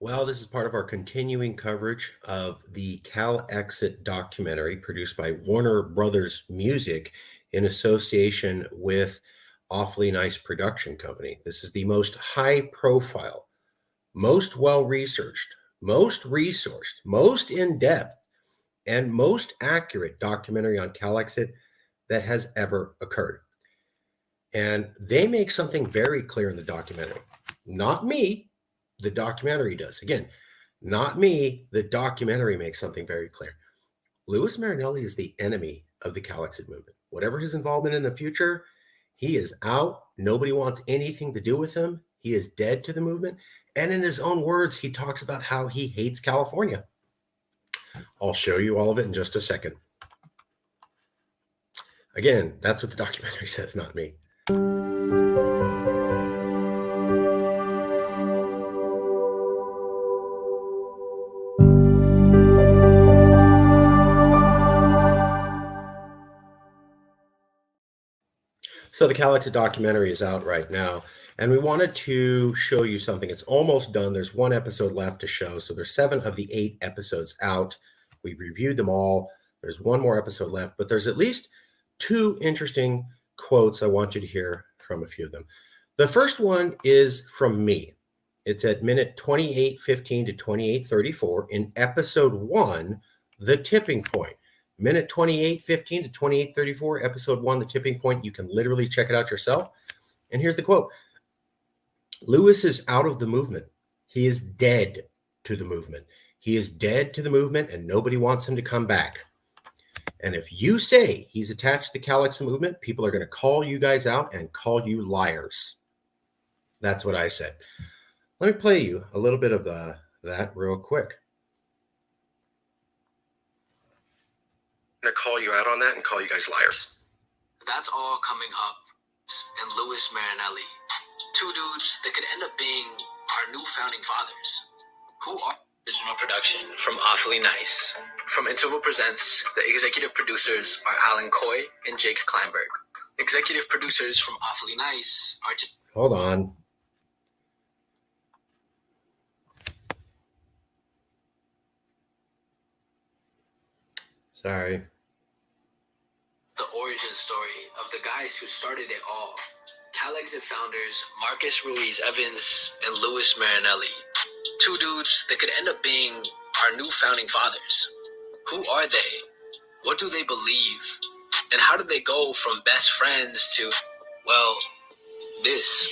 Well, this is part of our continuing coverage of the Calexit documentary produced by Warner Brothers Music in association with Awfully Nice Production Company. This is the most high profile, most well researched, most resourced, most in depth, and most accurate documentary on Calexit that has ever occurred. And they make something very clear in the documentary. Not me, the documentary does. Again, not me, the documentary makes something very clear. Louis MarineilIi is the enemy of the Calexit movement. Whatever his involvement in the future, he is out. Nobody wants anything to do with him. He is dead to the movement. And in his own words, he talks about how he hates California. I'll show you all of it in just a second. Again, that's what the documentary says, not me. So the Calexit documentary is out right now, and we wanted to show you something. It's almost done. There's one episode left to show. So there's 7 of the 8 episodes out. We've reviewed them all. There's one more episode left, but there's at least 2 interesting quotes I want you to hear from a few of them. The first one is from me. It's at minute 28:15 to 28:34 in episode 1, The Tipping Point. Minute 28:15 to 28:34, episode 1, The Tipping Point. You can literally check it out yourself. And here's the quote. Louis is out of the movement. He is dead to the movement. He is dead to the movement, and nobody wants him to come back. And if you say he's attached to the Calexit movement, people are going to call you guys out and call you liars. That's what I said. Let me play you a little bit of that real quick. I'm going to call you out on that and call you guys liars. That's all coming up. And Louis MarineilIi, 2 dudes that could end up being our new founding fathers. Who are original production from Awfully Nice. From Interval Presents, the executive producers are Alan Coy and Jake Kleinberg. Executive producers from Awfully Nice are... Hold on. Sorry. The origin story of the guys who started it all. Calexit founders Marcus Ruiz Evans and Louis MarineilIi. 2 dudes that could end up being our new founding fathers. Who are they? What do they believe? And how did they go from best friends to, well, this?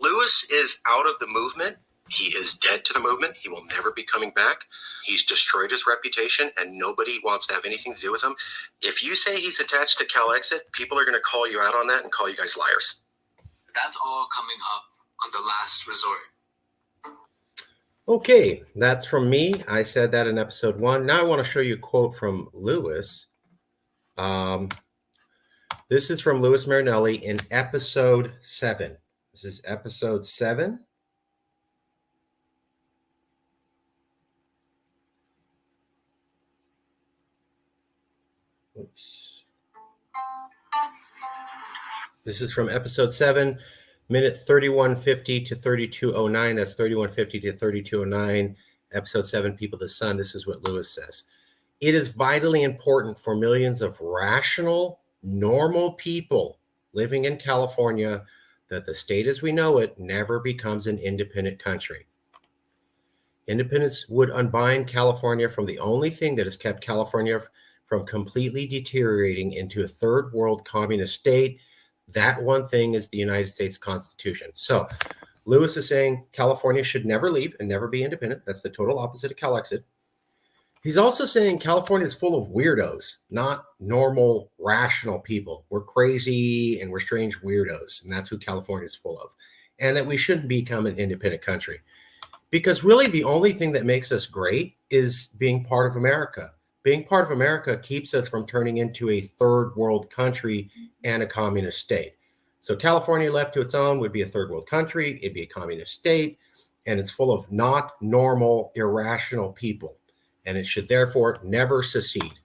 Louis is out of the movement. He is dead to the movement. He will never be coming back. He's destroyed his reputation, and nobody wants to have anything to do with him. If you say he's attached to Calexit, people are going to call you out on that and call you guys liars. That's all coming up on The Last Resort. Okay, that's from me. I said that in episode 1. Now I want to show you a quote from Louis. This is from Louis MarineilIi in episode 7. This is episode 7. Oops. This is from episode 7, minute 3150 to 3209. That's 3150 to 3209. Episode 7, People to Sun. This is what Louis says. It is vitally important for millions of rational, normal people living in California that the state as we know it never becomes an independent country. Independence would unbind California from the only thing that has kept California from completely deteriorating into a third world communist state. That one thing is the United States Constitution. So Louis is saying California should never leave and never be independent. That's the total opposite of Calexit. He's also saying California is full of weirdos, not normal, rational people. We're crazy and we're strange weirdos, and that's who California is full of. And that we shouldn't become an independent country. Because really the only thing that makes us great is being part of America. Being part of America keeps us from turning into a third world country and a communist state. So California left to its own would be a third world country. It'd be a communist state, and it's full of not normal, irrational people. And it should therefore never secede.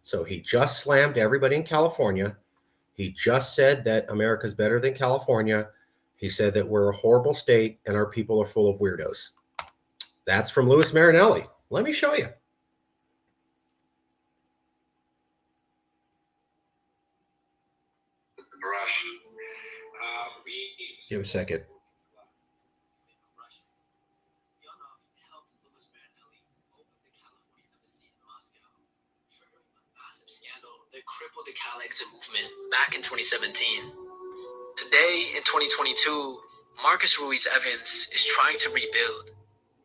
So he just slammed everybody in California. He just said that America's better than California. He said that we're a horrible state and our people are full of weirdos. That's from Louis MarineilIi. Let me show you. Give a second. That crippled the Calexit movement back in 2017. Today, in 2022, Marcus Ruiz Evans is trying to rebuild.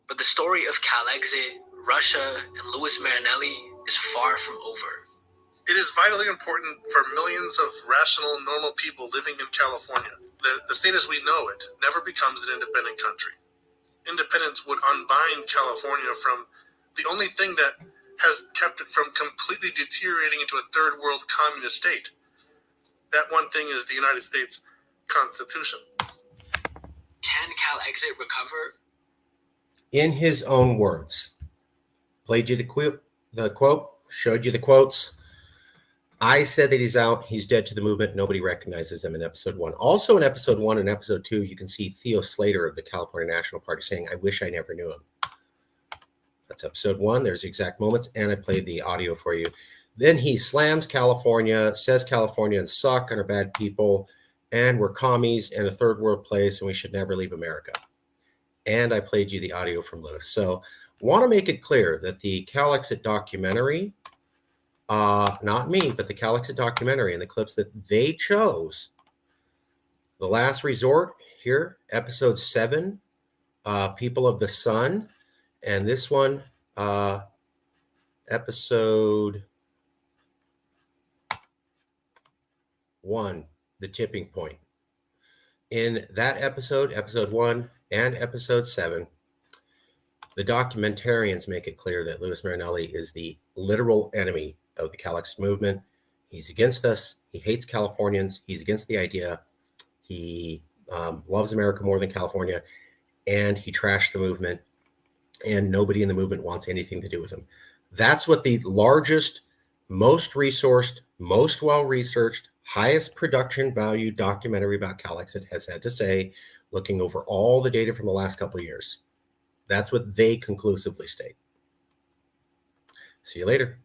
But the story of Calexit, Russia, and Louis MarineilIi is far from over. It is vitally important for millions of rational, normal people living in California that the state as we know it never becomes an independent country. Independence would unbind California from the only thing that has kept it from completely deteriorating into a third world communist state. That one thing is the United States Constitution. Can Calexit recover? In his own words. Played you the quote, showed you the quotes. I said that he's out, he's dead to the movement. Nobody recognizes him in episode 1. Also in episode 1 and episode 2, you can see Theo Slater of the California National Party saying, "I wish I never knew him." That's episode 1. There's the exact moments, and I played the audio for you. Then he slams California, says Californians suck and are bad people, and we're commies in a third world place, and we should never leave America. And I played you the audio from Louis. So want to make it clear that the Calexit documentary, not me, but the Calexit documentary and the clips that they chose, The Last Resort here, episode 7, People of the Sun, and this one, episode 1, The Tipping Point. In that episode, episode 1 and episode 7, the documentarians make it clear that Louis MarineilIi is the literal enemy of the Calexit movement. He's against us. He hates Californians. He's against the idea. He loves America more than California, and he trashed the movement, and nobody in the movement wants anything to do with him. That's what the largest, most resourced, most well-researched, highest production value documentary about Calexit has had to say, looking over all the data from the last couple of years. That's what they conclusively state. See you later.